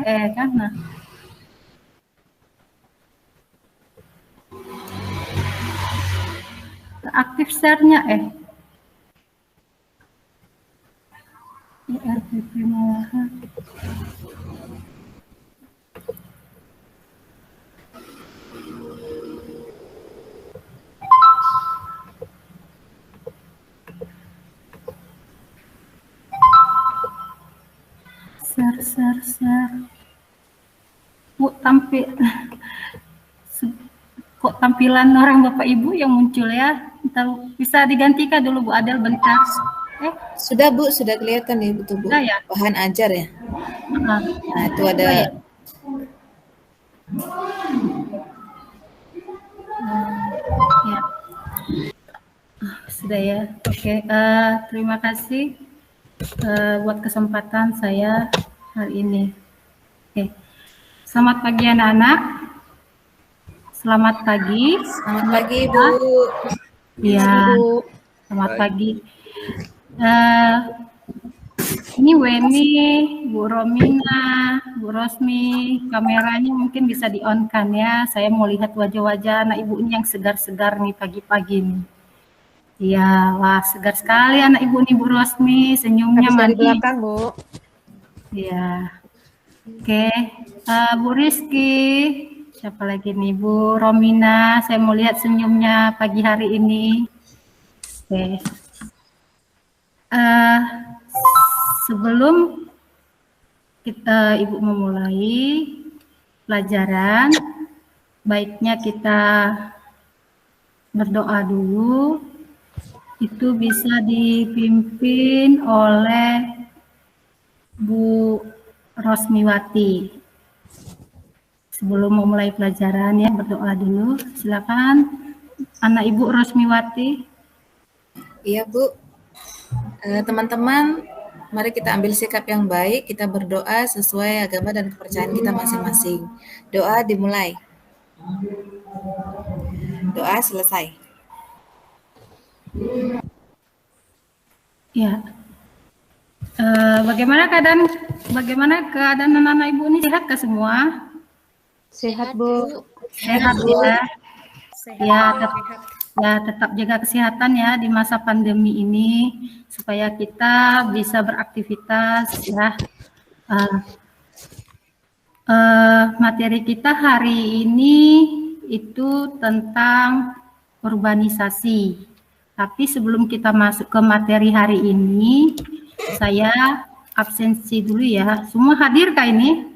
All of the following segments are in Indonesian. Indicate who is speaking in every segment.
Speaker 1: kan. Nah. Aktif share-nya RPP malahan. Share. Bu, kok tampilan orang Bapak Ibu yang muncul ya? Bisa digantikan dulu Bu Adel bentar.
Speaker 2: Sudah Bu, sudah kelihatan nih betul Bu.
Speaker 1: Ya?
Speaker 2: Bahan ajar ya. Nah itu ada.
Speaker 1: Ya? Ya. Sudah ya. Oke. Terima kasih buat kesempatan saya hari ini. Oke. Selamat pagi anak-anak. Selamat pagi.
Speaker 2: Selamat pagi Bu.
Speaker 1: Iya. Selamat pagi. Ini Weni, Bu Romina, Bu Rosmi, kameranya mungkin bisa di-on-kan ya. Saya mau lihat wajah-wajah anak ibu ini yang segar-segar nih pagi-pagi nih. Iya, wah segar sekali anak ibu nih Bu Rosmi, senyumnya
Speaker 3: manis. Di belakang Bu.
Speaker 1: Iya. Oke, Bu Rizky, siapa lagi nih Bu Romina, saya mau lihat senyumnya pagi hari ini. Oke. Sebelum Ibu memulai pelajaran, baiknya kita berdoa dulu. Itu bisa dipimpin oleh Bu Rosmiwati. Sebelum memulai pelajaran ya, berdoa dulu. Silakan anak Ibu Rosmiwati.
Speaker 2: Iya Bu. Teman-teman, mari kita ambil sikap yang baik, kita berdoa sesuai agama dan kepercayaan kita masing-masing. Doa dimulai. Doa selesai.
Speaker 1: Ya. Bagaimana keadaan anak-anak Ibu ini, sehat ke semua?
Speaker 3: Sehat Bu.
Speaker 1: Sehat ya. Ya, tetap jaga kesehatan ya di masa pandemi ini supaya kita bisa beraktivitas ya. Materi kita hari ini itu tentang urbanisasi. Tapi sebelum kita masuk ke materi hari ini, saya absensi dulu ya. Semua hadir kah ini?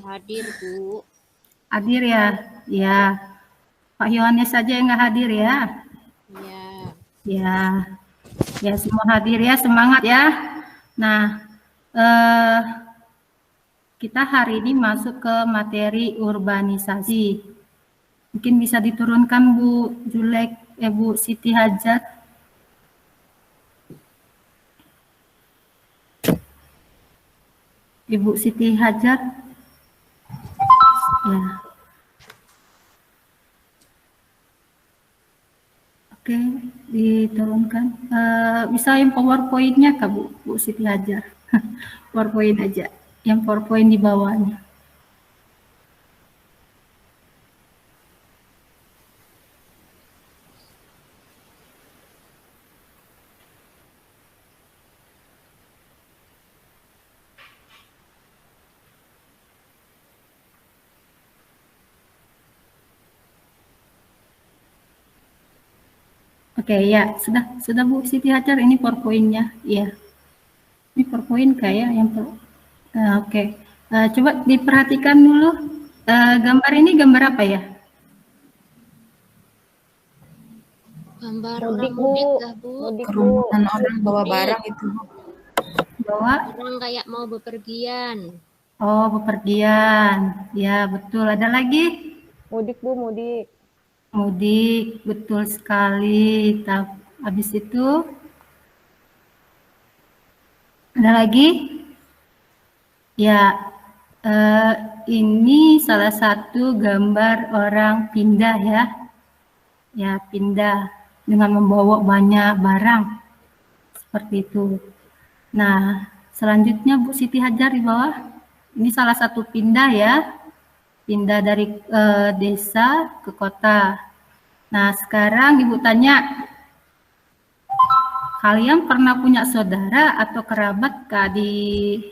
Speaker 4: Hadir Bu.
Speaker 1: Hadir ya? Ya. Pak Yohanes saja yang nggak hadir ya? Iya. Ya semua hadir ya, semangat ya. Nah, kita hari ini masuk ke materi urbanisasi. Mungkin bisa diturunkan Bu Julek, Bu Siti Hajar. Ibu Siti Hajar. Ya. Oke, diturunkan. Bisa yang PowerPoint-nya Kak Bu Siti Hajar. PowerPoint aja. Yang PowerPoint di bawahnya. Oke, ya, sudah Bu Siti Hajar, ini PowerPoint-nya. Ya. Ini PowerPoint kayak yang oke. Coba diperhatikan dulu. Gambar ini gambar apa ya?
Speaker 4: Gambar mudik lah Bu.
Speaker 2: Kerumunan orang bawa barang itu.
Speaker 1: Bawa?
Speaker 4: Orang kayak mau bepergian.
Speaker 1: Oh, bepergian. Ya, betul. Ada lagi?
Speaker 3: Mudik Bu, mudik.
Speaker 1: Mudik, betul sekali. Habis itu ada lagi? Ya, ini salah satu gambar orang pindah ya. Ya, pindah dengan membawa banyak barang. Seperti itu. Nah, selanjutnya Bu Siti Hajar di bawah. Ini salah satu pindah ya, pindah dari desa ke kota. Nah, sekarang Ibu tanya, kalian pernah punya saudara atau kerabat Kak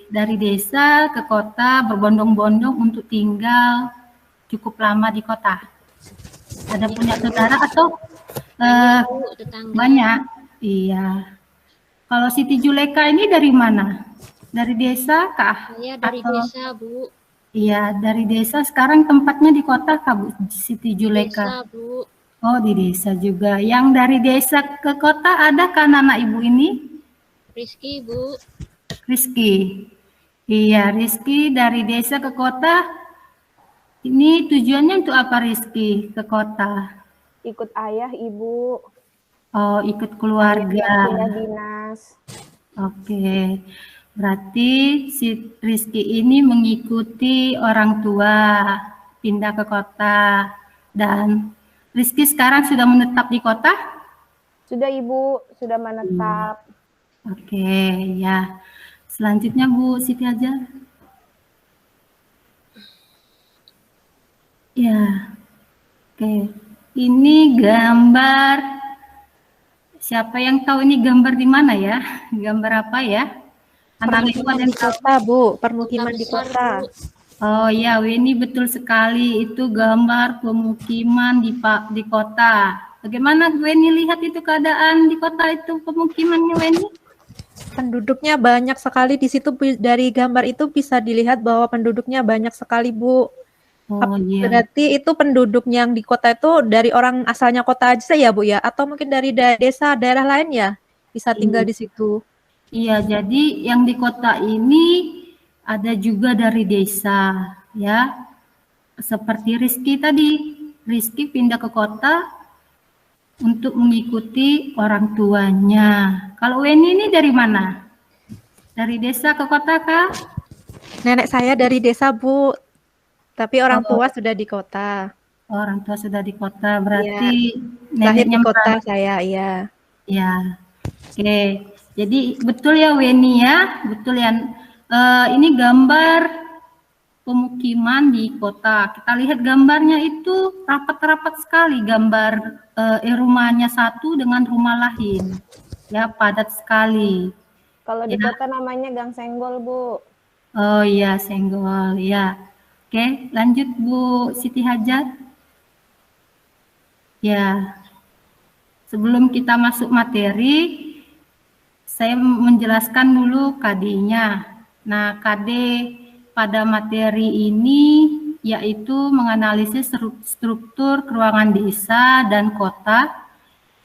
Speaker 1: dari desa ke kota berbondong-bondong untuk tinggal cukup lama di kota? Ada punya saudara atau
Speaker 4: Bu, tetangga.
Speaker 1: banyak? Iya. Kalau Siti Juleka ini dari mana? Dari desa kah?
Speaker 4: Saya dari
Speaker 1: Atau
Speaker 4: desa, Bu.
Speaker 1: iya, dari desa. Sekarang tempatnya di kota kah, Bu Siti Juleka?
Speaker 4: Desa, Bu.
Speaker 1: Oh, di desa juga. Yang dari desa ke kota ada kan anak Ibu ini?
Speaker 4: Rizky, Bu.
Speaker 1: Rizky. Iya, Rizky dari desa ke kota. Ini tujuannya untuk apa Rizky ke kota?
Speaker 3: Ikut ayah, ibu.
Speaker 1: Oh, ikut
Speaker 3: Ayah
Speaker 1: keluarga.
Speaker 3: yang pindah dinas.
Speaker 1: Oke. Berarti si Rizky ini mengikuti orang tua pindah ke kota. Dan Rizky sekarang sudah menetap di kota?
Speaker 3: Sudah ibu, sudah menetap.
Speaker 1: Oke, ya. Selanjutnya Bu Siti aja. Ya, oke. Ini gambar. Siapa yang tahu ini gambar di mana ya? Gambar apa ya? Anak itu
Speaker 3: Permukiman
Speaker 1: ada
Speaker 3: di
Speaker 1: yang tahu?
Speaker 3: kota, Bu. Permukiman di
Speaker 4: Besar,
Speaker 3: kota.
Speaker 4: Bu.
Speaker 1: Oh ya, Weni betul sekali. Itu gambar pemukiman di kota. Bagaimana Weni lihat itu keadaan di kota itu pemukimannya Weni?
Speaker 5: Penduduknya banyak sekali di situ, dari gambar itu bisa dilihat bahwa penduduknya banyak sekali, Bu.
Speaker 1: Oh iya.
Speaker 5: Berarti itu penduduk yang di kota itu dari orang asalnya kota aja ya, Bu ya? Atau mungkin dari desa, daerah lain ya bisa tinggal di situ?
Speaker 1: Iya, jadi yang di kota ini ada juga dari desa, ya. Seperti Rizky tadi. Rizky pindah ke kota untuk mengikuti orang tuanya. Kalau Weni ini dari mana? Dari desa ke kota kah?
Speaker 5: Nenek saya dari desa, Bu. Tapi orang
Speaker 1: Oh.
Speaker 5: tua sudah di kota.
Speaker 1: Orang tua sudah di kota, berarti
Speaker 5: Lahir di
Speaker 1: neneknya
Speaker 5: kota saya, iya.
Speaker 1: ya. Oke, jadi betul ya Weni ya, betul ya. Ini gambar pemukiman di kota. Kita lihat gambarnya itu rapat-rapat sekali, gambar rumahnya satu dengan rumah lain, ya padat sekali.
Speaker 3: Kalau di
Speaker 1: Ya.
Speaker 3: kota namanya Gang Senggol, Bu.
Speaker 1: Oh iya, senggol ya. Oke, lanjut Bu Siti Hajar. Ya, sebelum kita masuk materi, saya menjelaskan dulu KD-nya. Nah, KD pada materi ini yaitu menganalisis struktur keuangan desa dan kota,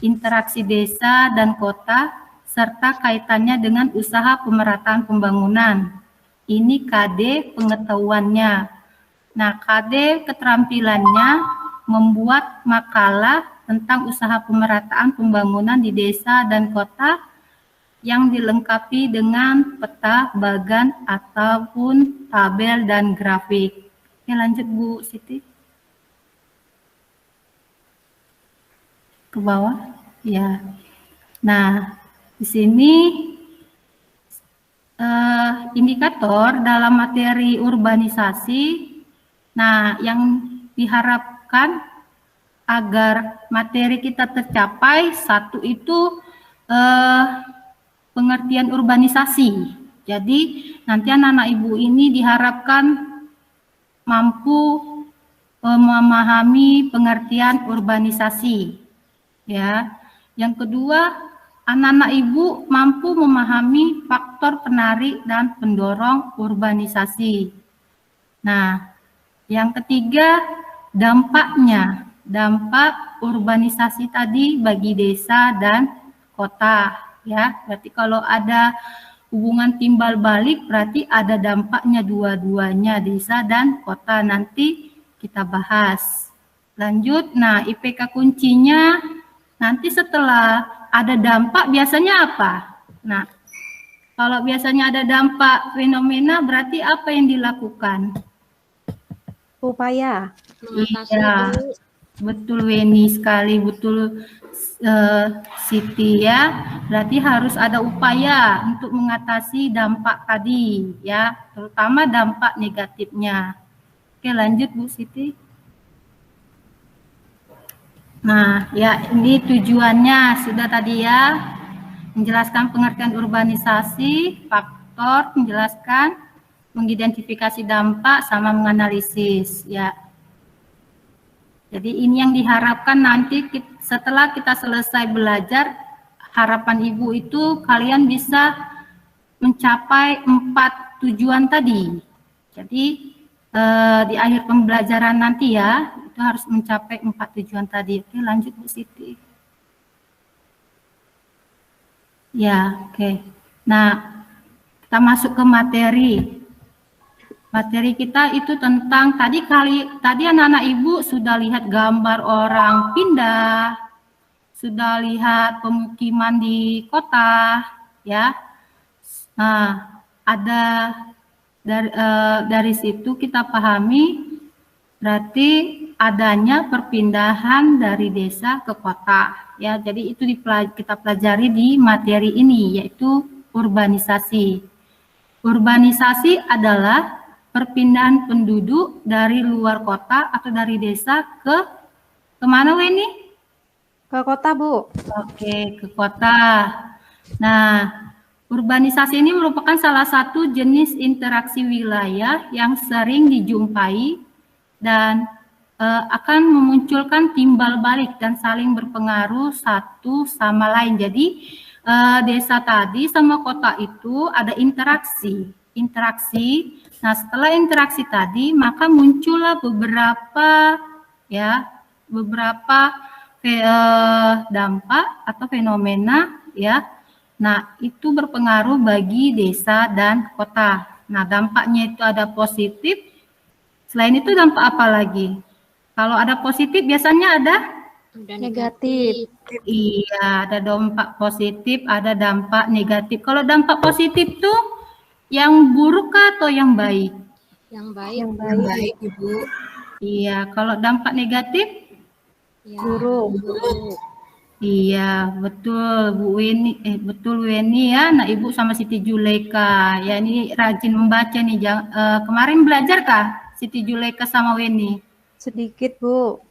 Speaker 1: interaksi desa dan kota, serta kaitannya dengan usaha pemerataan pembangunan. Ini KD pengetahuannya. Nah, KD keterampilannya membuat makalah tentang usaha pemerataan pembangunan di desa dan kota yang dilengkapi dengan peta, bagan, ataupun tabel dan grafik. Oke, lanjut Bu Siti. Ke bawah. Ya. Nah, di sini indikator dalam materi urbanisasi. Nah, yang diharapkan agar materi kita tercapai, satu itu pengertian urbanisasi. Jadi nanti anak-anak Ibu ini diharapkan mampu memahami pengertian urbanisasi. Ya. Yang kedua, anak-anak Ibu mampu memahami faktor penarik dan pendorong urbanisasi. Nah, yang ketiga, dampaknya. Dampak urbanisasi tadi bagi desa dan kota, ya. Berarti kalau ada hubungan timbal balik, berarti ada dampaknya dua-duanya, desa dan kota. Nanti kita bahas. Lanjut, nah IPK kuncinya nanti setelah ada dampak biasanya apa? Nah, kalau biasanya ada dampak fenomena, berarti apa yang dilakukan?
Speaker 5: Upaya.
Speaker 4: Mengatasi,
Speaker 1: Iya.
Speaker 4: Bu.
Speaker 1: betul Weni sekali, betul Siti ya. Berarti harus ada upaya untuk mengatasi dampak tadi ya, terutama dampak negatifnya. Oke, lanjut Bu Siti. Nah, ya ini tujuannya sudah tadi ya. Menjelaskan pengertian urbanisasi, faktor, menjelaskan, mengidentifikasi dampak sama menganalisis ya. Jadi ini yang diharapkan nanti setelah kita selesai belajar, harapan Ibu itu kalian bisa mencapai 4 tujuan tadi. Jadi di akhir pembelajaran nanti ya, itu harus mencapai 4 tujuan tadi. Oke, lanjut Bu Siti. Ya, oke. Nah, kita masuk ke materi. Materi kita itu tentang tadi anak-anak Ibu sudah lihat gambar orang pindah, sudah lihat pemukiman di kota, ya. Nah, ada dari situ kita pahami berarti adanya perpindahan dari desa ke kota, ya. Jadi itu kita pelajari di materi ini, yaitu urbanisasi. Urbanisasi adalah perpindahan penduduk dari luar kota atau dari desa ke kemana Weni?
Speaker 3: Ke kota, Bu.
Speaker 1: Oke, ke kota. Nah, urbanisasi ini merupakan salah satu jenis interaksi wilayah yang sering dijumpai dan akan memunculkan timbal balik dan saling berpengaruh satu sama lain. Jadi desa tadi sama kota itu ada interaksi. Nah, setelah interaksi tadi, maka muncullah beberapa dampak atau fenomena ya. Nah, itu berpengaruh bagi desa dan kota. Nah, dampaknya itu ada positif. Selain itu dampak apa lagi? Kalau ada positif biasanya ada
Speaker 3: Negatif.
Speaker 1: Iya, ada dampak positif, ada dampak negatif. Kalau dampak positif tuh yang buruk atau yang baik?
Speaker 4: Yang baik.
Speaker 3: Yang
Speaker 2: Yang
Speaker 3: baik.
Speaker 2: baik, Ibu.
Speaker 1: Iya, kalau dampak negatif?
Speaker 4: Ya,
Speaker 3: Buruk.
Speaker 1: Iya, betul Bu Weni, betul Weni ya, nah Ibu sama Siti Juleika. Ya, ini rajin membaca nih. Kemarin belajar kah Siti Juleika sama Weni?
Speaker 3: Sedikit, Bu.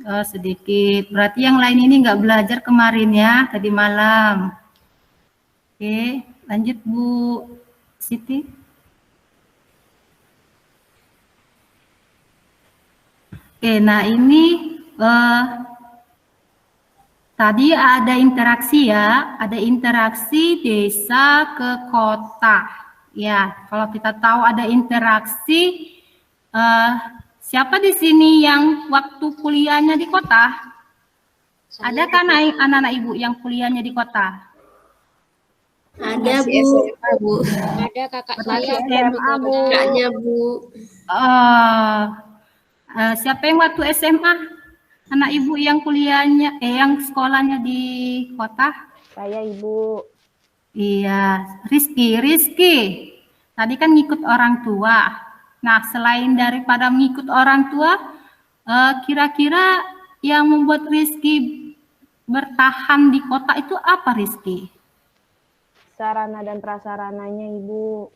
Speaker 1: Oh, sedikit. Berarti yang lain ini nggak belajar kemarin ya, tadi malam. Oke, lanjut Bu Siti. Oke, nah ini tadi ada interaksi ya, ada interaksi desa ke kota. Ya, kalau kita tahu ada interaksi, siapa di sini yang waktu kuliahnya di kota? Ada kan anak-anak Ibu yang kuliahnya di kota?
Speaker 6: Ada
Speaker 2: Masih
Speaker 6: Bu,
Speaker 2: SMA, Bu.
Speaker 4: ada kakak
Speaker 1: Masih
Speaker 4: saya
Speaker 3: SMA, Bu.
Speaker 6: kakaknya Bu.
Speaker 1: Siapa yang waktu SMA? Anak Ibu yang kuliahnya, yang sekolahnya di kota?
Speaker 3: Saya, Ibu.
Speaker 1: Iya, Rizky. Tadi kan ngikut orang tua. Nah, selain daripada mengikut orang tua, kira-kira yang membuat Rizky bertahan di kota itu apa Rizky?
Speaker 3: Sarana dan prasarananya, Ibu.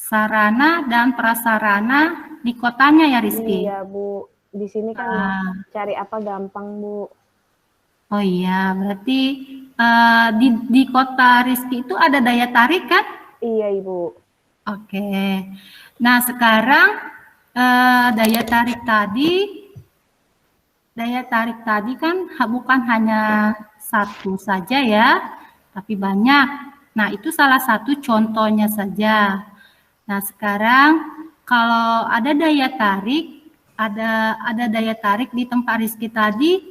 Speaker 1: Sarana dan prasarana di kotanya ya Rizky?
Speaker 3: Iya, Bu. Di sini kan cari apa gampang, Bu.
Speaker 1: Oh iya, berarti di kota Rizky itu ada daya tarik kan?
Speaker 3: Iya, Ibu.
Speaker 1: Oke. Nah, sekarang daya tarik tadi kan bukan hanya satu saja ya, tapi banyak. Nah, itu salah satu contohnya saja. Nah, sekarang kalau ada daya tarik di tempat Rizky tadi,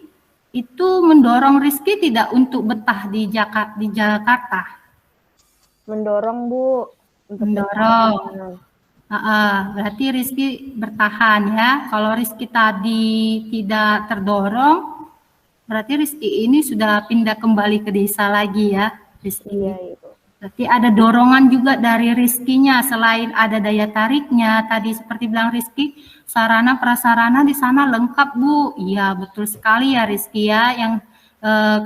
Speaker 1: itu mendorong Rizky tidak untuk betah di Jakarta.
Speaker 3: Mendorong, Bu. Untuk
Speaker 1: Mendorong.
Speaker 3: bertahan.
Speaker 1: Berarti Rizky bertahan ya. Kalau Rizky tadi tidak terdorong, berarti Rizky ini sudah pindah kembali ke desa lagi ya, Rizky.
Speaker 3: Iya, Ibu.
Speaker 1: Berarti ada dorongan juga dari Rizkinya, selain ada daya tariknya. Tadi seperti bilang Rizky, sarana prasarana di sana lengkap, Bu. Iya, betul sekali ya Rizky ya. Yang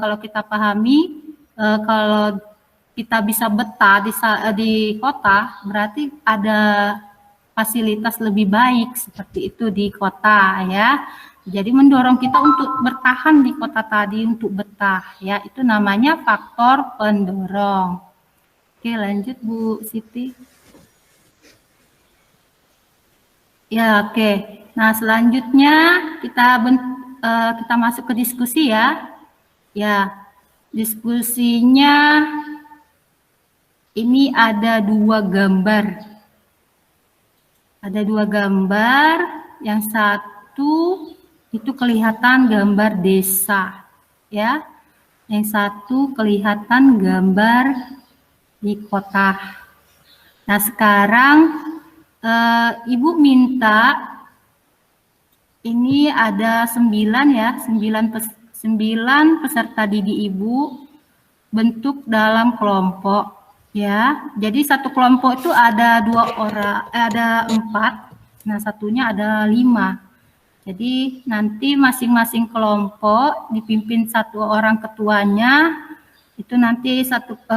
Speaker 1: kalau kita pahami, kalau kita bisa betah di kota, berarti ada fasilitas lebih baik seperti itu di kota ya. Jadi mendorong kita untuk bertahan di kota tadi, untuk betah ya. Itu namanya faktor pendorong. Oke, lanjut Bu Siti. Ya, oke. Nah, selanjutnya kita masuk ke diskusi ya. Ya, diskusinya ini ada 2 gambar. Ada 2 gambar. Yang satu itu kelihatan gambar desa, ya. Yang satu kelihatan gambar di kota. Nah, sekarang Ibu minta ini ada 9 ya, 9 peserta didik Ibu bentuk dalam kelompok ya. Jadi satu kelompok itu ada 2 orang, ada 4. Nah, satunya ada 5. Jadi nanti masing-masing kelompok dipimpin 1 orang ketuanya. Itu nanti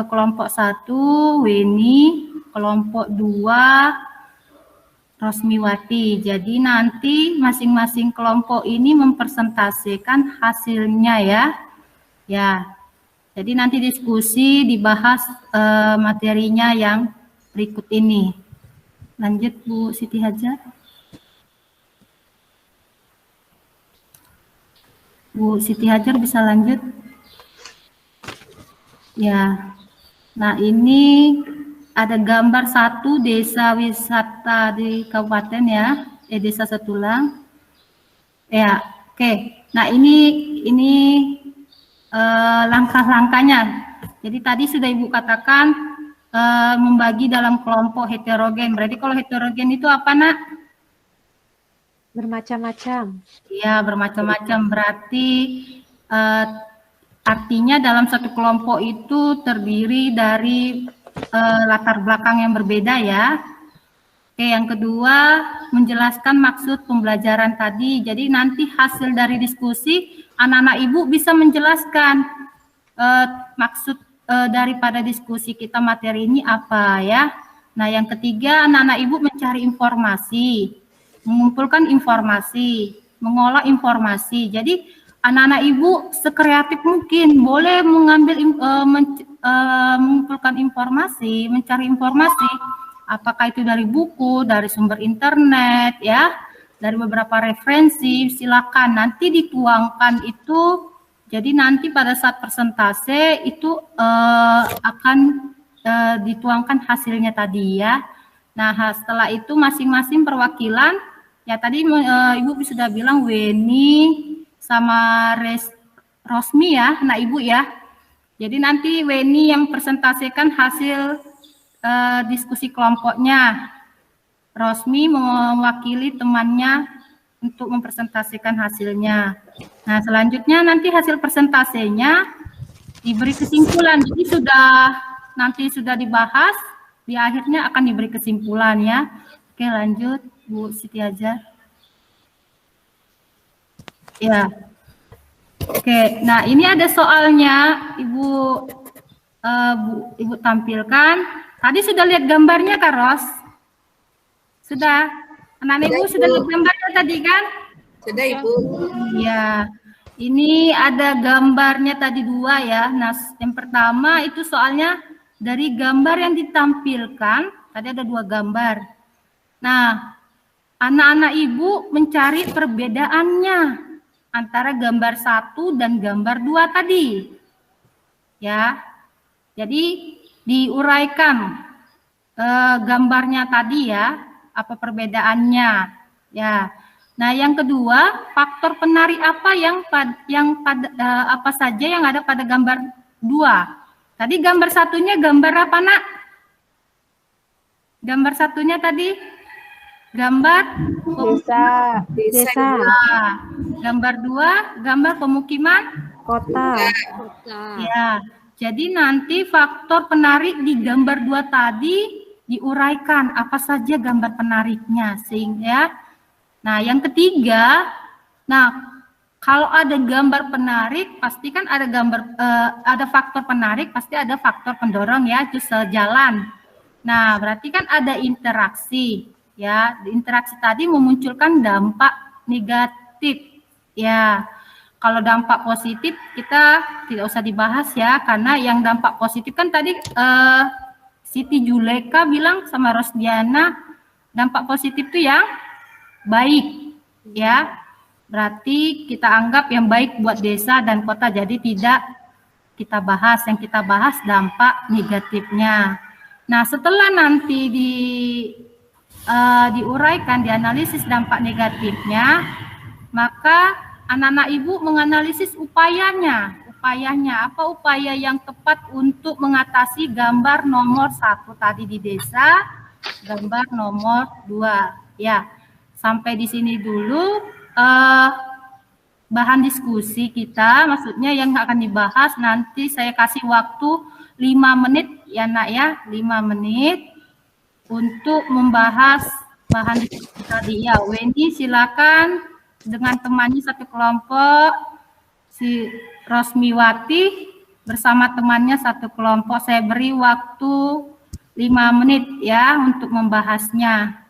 Speaker 1: kelompok 1 Weni, kelompok 2 Rosmiwati. Jadi nanti masing-masing kelompok ini mempresentasikan hasilnya ya. Ya. Jadi nanti diskusi dibahas materinya yang berikut ini. Lanjut Bu Siti Hajar. Bu Siti Hajar bisa lanjut. Ya, nah ini ada gambar 1 desa wisata di kabupaten ya, desa Setulang. Ya, oke. Nah ini langkah-langkahnya. Jadi tadi sudah Ibu katakan membagi dalam kelompok heterogen. Berarti kalau heterogen itu apa nak?
Speaker 3: Bermacam-macam.
Speaker 1: Iya, bermacam-macam. Berarti artinya dalam satu kelompok itu terdiri dari latar belakang yang berbeda ya. Oke, yang kedua menjelaskan maksud pembelajaran tadi. Jadi nanti hasil dari diskusi anak-anak Ibu bisa menjelaskan maksud daripada diskusi kita materi ini apa ya. Nah, yang ketiga anak-anak Ibu mencari informasi, mengumpulkan informasi, mengolah informasi. Jadi anak-anak Ibu sekreatif mungkin boleh mengumpulkan informasi, mencari informasi, apakah itu dari buku, dari sumber internet, ya, dari beberapa referensi, silakan nanti dituangkan itu. Jadi nanti pada saat presentase itu akan dituangkan hasilnya tadi ya. Nah, setelah itu masing-masing perwakilan, ya tadi Ibu sudah bilang Weni sama Rosmi ya, nah Ibu ya. Jadi nanti Weni yang presentasikan hasil diskusi kelompoknya. Rosmi mewakili temannya untuk mempresentasikan hasilnya. Nah, selanjutnya nanti hasil presentasinya diberi kesimpulan. Jadi nanti sudah dibahas, di akhirnya akan diberi kesimpulan ya. Oke, lanjut Bu Siti Hajar. Ya, oke. Nah ini ada soalnya, Ibu tampilkan. Tadi sudah lihat gambarnya, Kak Ros? Sudah. Anak Ibu sudah lihat gambarnya tadi kan?
Speaker 2: Sudah Ibu.
Speaker 1: Iya. Ini ada gambarnya tadi 2 ya. Nah yang pertama itu soalnya dari gambar yang ditampilkan. Tadi ada 2 gambar. Nah anak-anak Ibu mencari perbedaannya antara gambar 1 dan gambar 2 tadi. Ya. Jadi diuraikan gambarnya tadi ya, apa perbedaannya. Ya. Nah, yang kedua, faktor penari apa apa saja yang ada pada gambar 2. Tadi gambar 1-nya gambar apa, Nak? Gambar 1-nya tadi gambar
Speaker 3: desa.
Speaker 1: Gambar 2, gambar pemukiman
Speaker 3: Kota.
Speaker 4: Kota.
Speaker 1: ya. Jadi nanti faktor penarik di gambar 2 tadi diuraikan apa saja gambar penariknya sehingga. Nah, yang ketiga, kalau ada gambar penarik pasti kan ada ada faktor penarik, pasti ada faktor pendorong ya, itu sejalan. Nah, berarti kan ada interaksi ya. Interaksi tadi memunculkan dampak negatif ya. Kalau dampak positif kita tidak usah dibahas ya, karena yang dampak positif kan tadi Siti Juleka bilang sama Rosdiana, dampak positif itu yang baik ya. Berarti kita anggap yang baik buat desa dan kota, jadi tidak kita bahas. Yang kita bahas dampak negatifnya. Nah, setelah nanti diuraikan, dianalisis dampak negatifnya, maka anak-anak ibu menganalisis upayanya. Apa upaya yang tepat untuk mengatasi gambar nomor 1 tadi di desa, gambar nomor 2. Ya, sampai di sini dulu bahan diskusi kita, maksudnya yang akan dibahas. Nanti saya kasih waktu 5 menit ya nak ya, 5 menit untuk membahas bahan diskusi tadi ya. Weni silakan dengan temannya satu kelompok, si Rosmiwati bersama temannya satu kelompok. Saya beri waktu 5 menit ya untuk membahasnya.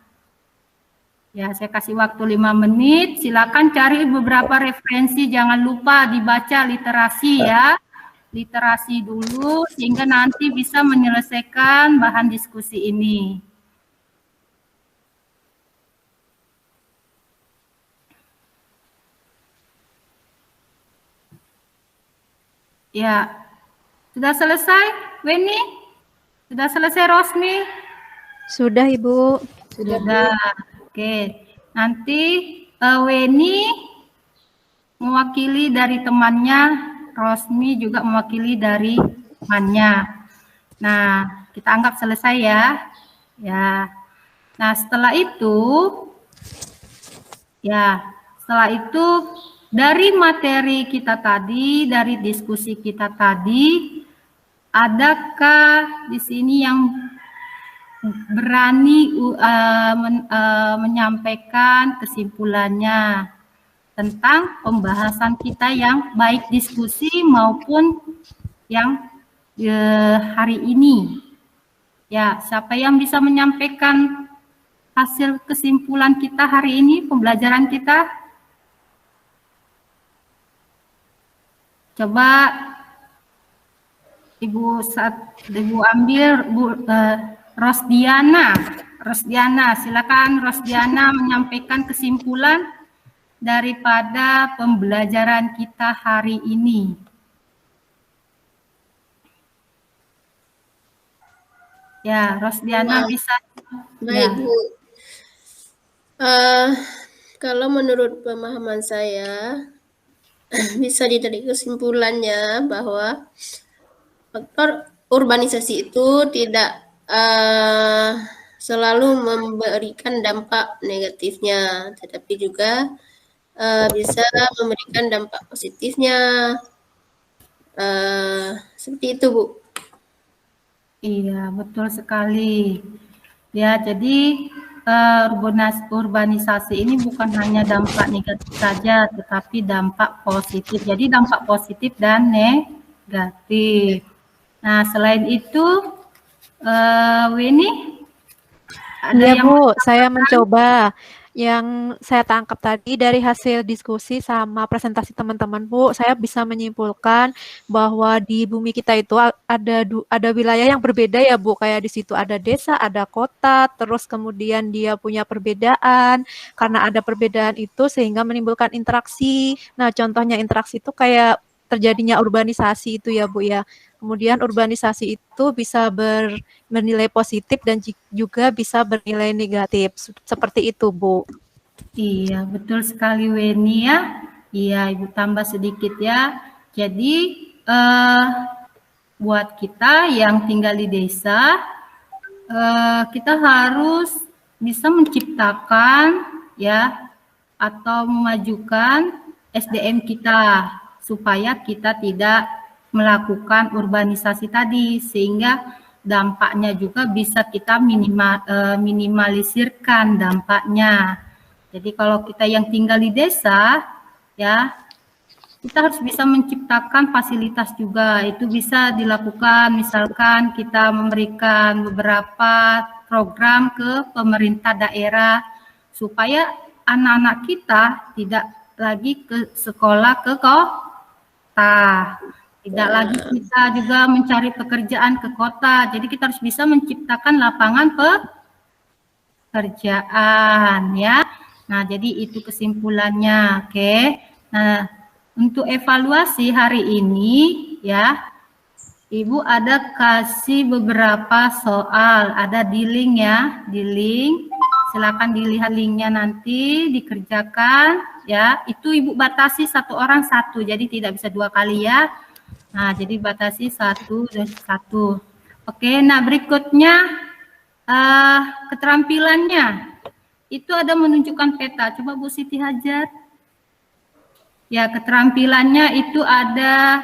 Speaker 1: Ya, saya kasih waktu 5 menit. Silakan cari beberapa referensi, jangan lupa dibaca literasi ya. Literasi dulu sehingga nanti bisa menyelesaikan bahan diskusi ini. Ya, sudah selesai, Weni? Sudah selesai, Rosmi?
Speaker 5: Sudah, Ibu.
Speaker 1: Sudah. Oke, nanti Weni mewakili dari temannya, Rosmi juga mewakili dari temannya. Nah, kita anggap selesai ya. Ya. Nah, setelah itu dari materi kita tadi, dari diskusi kita tadi, adakah di sini yang berani menyampaikan kesimpulannya tentang pembahasan kita yang baik diskusi maupun yang hari ini? Ya, siapa yang bisa menyampaikan hasil kesimpulan kita hari ini, pembelajaran kita? Coba Ibu ambil Rosdiana, silakan Rosdiana menyampaikan kesimpulan daripada pembelajaran kita hari ini. Ya, Rosdiana bisa.
Speaker 6: Baik,
Speaker 1: Ya.
Speaker 6: Bu. Kalau menurut pemahaman saya, bisa ditarik kesimpulannya bahwa faktor urbanisasi itu tidak selalu memberikan dampak negatifnya, tetapi juga bisa memberikan dampak positifnya. Seperti itu, Bu.
Speaker 1: Iya, betul sekali. Ya, jadi urbanisasi ini bukan hanya dampak negatif saja, tetapi dampak positif. Jadi dampak positif dan negatif. Nah, selain itu, Winnie, ada
Speaker 5: Iya,
Speaker 1: yang
Speaker 5: Bu, saya mencoba. Yang saya tangkap tadi dari hasil diskusi sama presentasi teman-teman, Bu, saya bisa menyimpulkan bahwa di bumi kita itu ada wilayah yang berbeda ya, Bu. Kayak di situ ada desa, ada kota, terus kemudian dia punya perbedaan. Karena ada perbedaan itu sehingga menimbulkan interaksi. Nah, contohnya interaksi itu kayak terjadinya urbanisasi itu ya, Bu ya. Kemudian urbanisasi itu bisa bernilai positif dan juga bisa bernilai negatif. Seperti itu, Bu.
Speaker 1: Iya, betul sekali Weni ya. Iya, Ibu tambah sedikit ya. Jadi buat kita yang tinggal di desa, kita harus bisa menciptakan ya atau memajukan SDM kita supaya kita tidak melakukan urbanisasi tadi, sehingga dampaknya juga bisa kita minimalisirkan dampaknya. Jadi kalau kita yang tinggal di desa, ya kita harus bisa menciptakan fasilitas juga. Itu bisa dilakukan, misalkan kita memberikan beberapa program ke pemerintah daerah supaya anak-anak kita tidak lagi ke sekolah ke kota. Tidak lagi kita juga mencari pekerjaan ke kota. Jadi kita harus bisa menciptakan lapangan pekerjaan, ya. Nah, jadi itu kesimpulannya, oke. Nah, untuk evaluasi hari ini, ya, Ibu ada kasih beberapa soal, ada di link ya, di link. Silakan dilihat linknya nanti, dikerjakan, ya. Itu Ibu batasi satu orang satu, jadi tidak bisa 2 kali ya. Nah, jadi batasi 1 dan 1. Oke, nah berikutnya keterampilannya. Itu ada menunjukkan peta. Coba Bu Siti Hajar. Ya, keterampilannya itu ada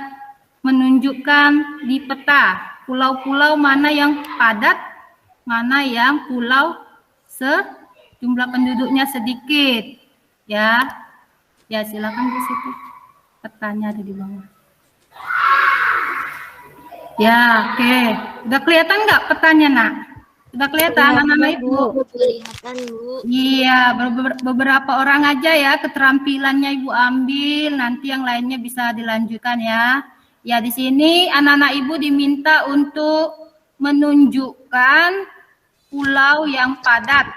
Speaker 1: menunjukkan di peta pulau-pulau mana yang padat, mana yang pulau jumlah penduduknya sedikit. Ya. Ya, silakan Bu Siti. Petanya ada di bawah. Ya, oke. Udah kelihatan nggak petanya, Nak? Udah kelihatan anak-anak Ibu?
Speaker 4: Kelihatan, Bu.
Speaker 1: Iya, beberapa orang aja ya keterampilannya Ibu ambil, nanti yang lainnya bisa dilanjutkan ya. Ya, di sini anak-anak Ibu diminta untuk menunjukkan pulau yang padat.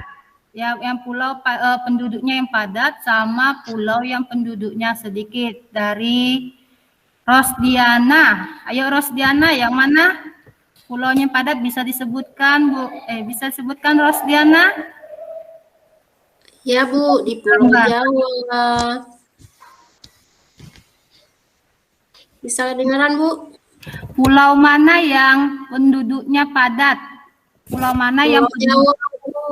Speaker 1: Ya, yang pulau penduduknya yang padat sama pulau yang penduduknya sedikit. Dari Rosdiana. Ayo Rosdiana, yang mana pulaunya padat bisa disebutkan, Bu? Bisa disebutkan Rosdiana?
Speaker 6: Ya Bu, di Pulau Jawa. Bisa kedengaran Bu?
Speaker 1: Pulau mana yang penduduknya padat? Pulau mana yang
Speaker 6: Jawa Bu.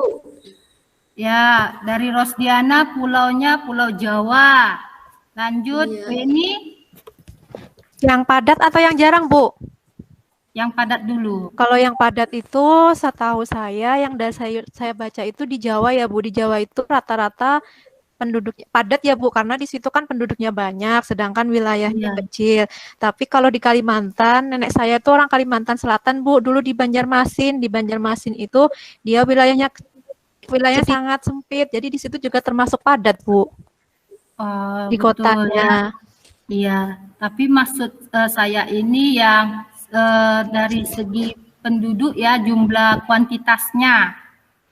Speaker 1: Ya, dari Rosdiana pulaunya Pulau Jawa. Lanjut, ini
Speaker 5: Yang padat atau yang jarang, Bu?
Speaker 1: yang padat dulu.
Speaker 5: Kalau yang padat itu setahu saya yang dari saya baca itu di Jawa ya, Bu. Di Jawa itu rata-rata penduduknya padat ya, Bu, karena di situ kan penduduknya banyak sedangkan wilayahnya kecil. Tapi kalau di Kalimantan, nenek saya itu orang Kalimantan Selatan, Bu. Dulu di Banjarmasin. Di Banjarmasin itu dia wilayahnya sangat sempit. Jadi di situ juga termasuk padat, Bu. Di
Speaker 1: Betul,
Speaker 5: kotanya.
Speaker 1: ya. Iya, tapi maksud saya ini yang dari segi penduduk ya, jumlah kuantitasnya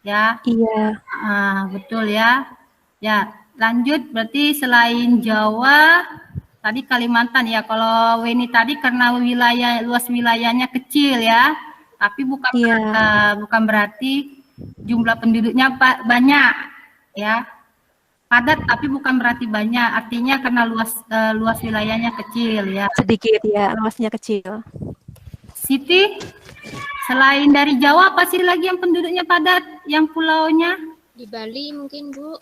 Speaker 1: ya.
Speaker 5: Iya.
Speaker 1: Betul ya. Ya, lanjut berarti selain Jawa tadi Kalimantan ya. Kalau Weni tadi karena luas wilayahnya kecil ya, tapi bukan berarti jumlah penduduknya banyak ya. Padat tapi bukan berarti banyak, artinya karena luas wilayahnya kecil ya.
Speaker 5: Sedikit ya, luasnya kecil.
Speaker 1: Siti, selain dari Jawa apa sih lagi yang penduduknya padat, yang pulaunya?
Speaker 4: Di Bali mungkin, Bu.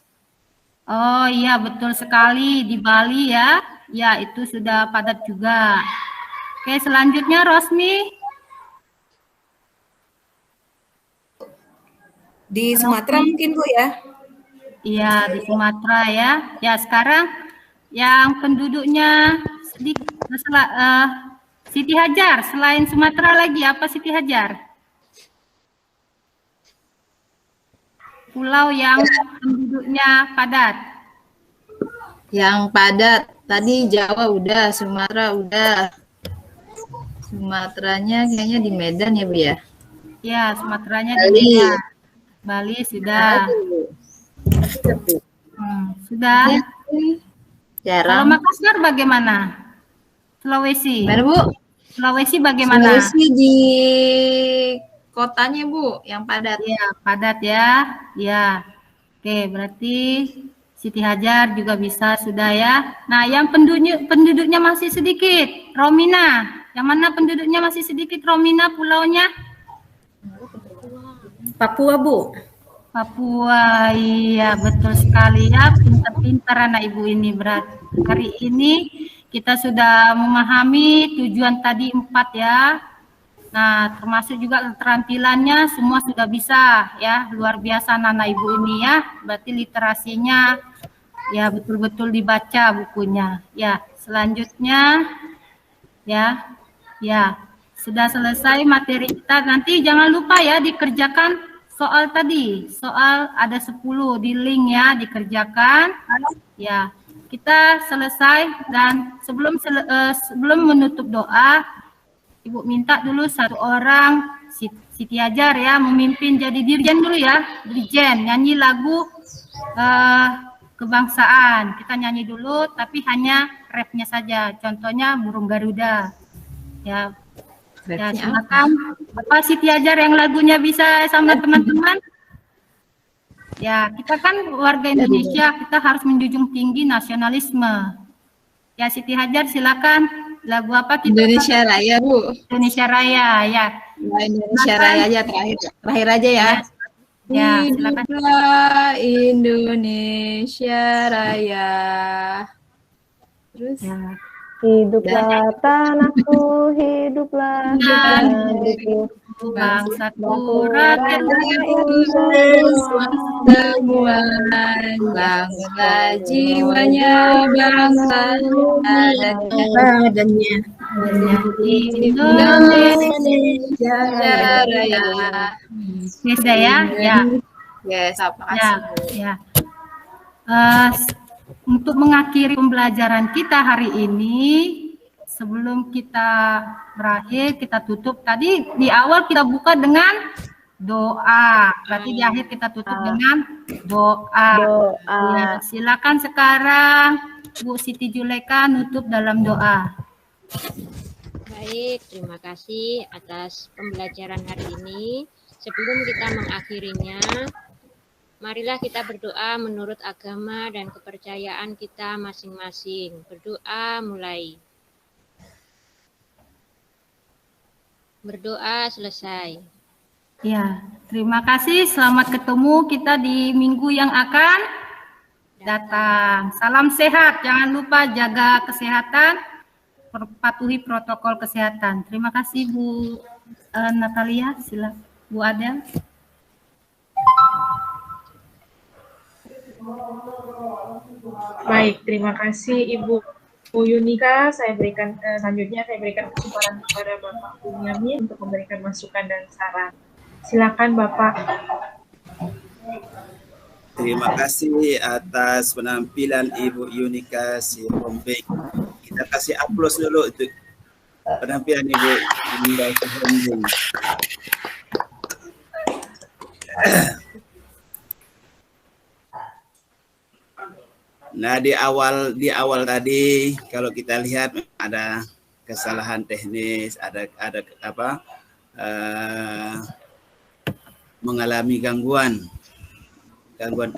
Speaker 1: Oh iya, betul sekali, di Bali ya. Ya, itu sudah padat juga. Oke, selanjutnya Rosmi.
Speaker 2: Di Sumatera mungkin Bu ya?
Speaker 1: Iya, di Sumatera ya. Ya, sekarang yang penduduknya sedikit, Siti Hajar, selain Sumatera lagi apa Siti Hajar? Pulau yang penduduknya padat.
Speaker 7: Yang padat, tadi Jawa udah, Sumatera udah. Sumateranya kayaknya di Medan ya Bu ya?
Speaker 1: Ya, Sumateranya
Speaker 7: Bali.
Speaker 1: di Medan. Bali sudah. Sudah.
Speaker 7: Jarang.
Speaker 1: Kalau Makassar bagaimana? Sulawesi.
Speaker 7: Mana Bu?
Speaker 1: Sulawesi bagaimana?
Speaker 7: Sulawesi di kotanya Bu, yang padat.
Speaker 1: Ya, padat ya. Ya. Oke, berarti Siti Hajar juga bisa sudah ya. Nah, yang penduduknya masih sedikit, Romina. Yang mana penduduknya masih sedikit, Romina, pulaunya?
Speaker 6: Papua Bu.
Speaker 1: Papua, iya betul sekali ya, pintar-pintar anak ibu ini. Berat hari ini kita sudah memahami tujuan tadi 4 ya. Nah, termasuk juga keterampilannya semua sudah bisa ya. Luar biasa anak ibu ini ya. Berarti literasinya ya betul-betul dibaca bukunya. Ya, selanjutnya ya. Ya, sudah selesai materi kita. Nanti jangan lupa ya dikerjakan soal tadi. Soal ada 10 di link ya, dikerjakan. Ya, kita selesai dan sebelum menutup doa, Ibu minta dulu satu orang Siti Hajar ya memimpin jadi dirjen dulu ya, dirjen nyanyi lagu kebangsaan. Kita nyanyi dulu tapi hanya rapnya saja. Contohnya Burung Garuda. Ya. Ya, silakan Bapak Siti Hajar yang lagunya bisa sama teman-teman. Ya, kita kan warga Indonesia, kita harus menjunjung tinggi nasionalisme. Ya, Siti Hajar silakan. Lagu apa kita?
Speaker 7: Indonesia Raya, Bu.
Speaker 1: Indonesia Raya, ya.
Speaker 7: Indonesia Raya aja terakhir aja ya.
Speaker 1: Ya, silakan.
Speaker 7: Hiduplah Indonesia Raya. Terus
Speaker 3: Hiduplah tanahku, hiduplah negeriku,
Speaker 1: bangsaku, rakyatku,
Speaker 7: semua bangsa jiwanya, bangsa dan badannya. Indonesia Raya.
Speaker 1: Bisa ya? Ya.
Speaker 7: Yes, apa
Speaker 1: Ya, ya. Untuk mengakhiri pembelajaran kita hari ini, sebelum kita berakhir, kita tutup. Tadi di awal kita buka dengan doa, berarti di akhir kita tutup dengan doa. Ya, silakan sekarang Bu Siti Juleka nutup dalam doa.
Speaker 4: Baik, terima kasih atas pembelajaran hari ini. Sebelum kita mengakhirinya, marilah kita berdoa menurut agama dan kepercayaan kita masing-masing. Berdoa mulai. Berdoa selesai.
Speaker 1: Ya, terima kasih. Selamat ketemu kita di minggu yang akan datang. Salam sehat. Jangan lupa jaga kesehatan, patuhi protokol kesehatan. Terima kasih Bu Natalia. Silakan Bu Adel.
Speaker 8: Baik, terima kasih Ibu Yunika. Selanjutnya saya berikan kesempatan kepada Bapak Bunyamin untuk memberikan masukan dan saran. Silakan Bapak.
Speaker 9: Terima kasih atas penampilan Ibu Yunika Sihombing. Kita kasih aplaus dulu untuk penampilan Ibu Yunika Sihombing. Nah, di awal tadi kalau kita lihat ada kesalahan teknis, ada mengalami gangguan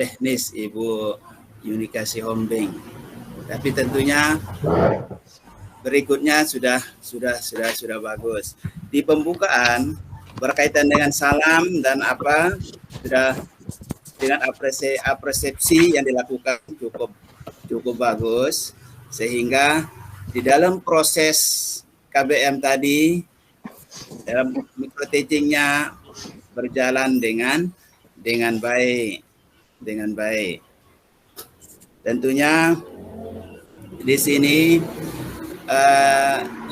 Speaker 9: teknis Ibu Yunika Sihombing. Tapi tentunya berikutnya sudah bagus. Di pembukaan berkaitan dengan salam dan sudah dengan apresiasi yang dilakukan cukup bagus, sehingga di dalam proses KBM tadi dalam micro teachingnya berjalan dengan baik. Tentunya di sini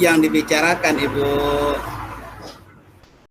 Speaker 9: yang dibicarakan Ibu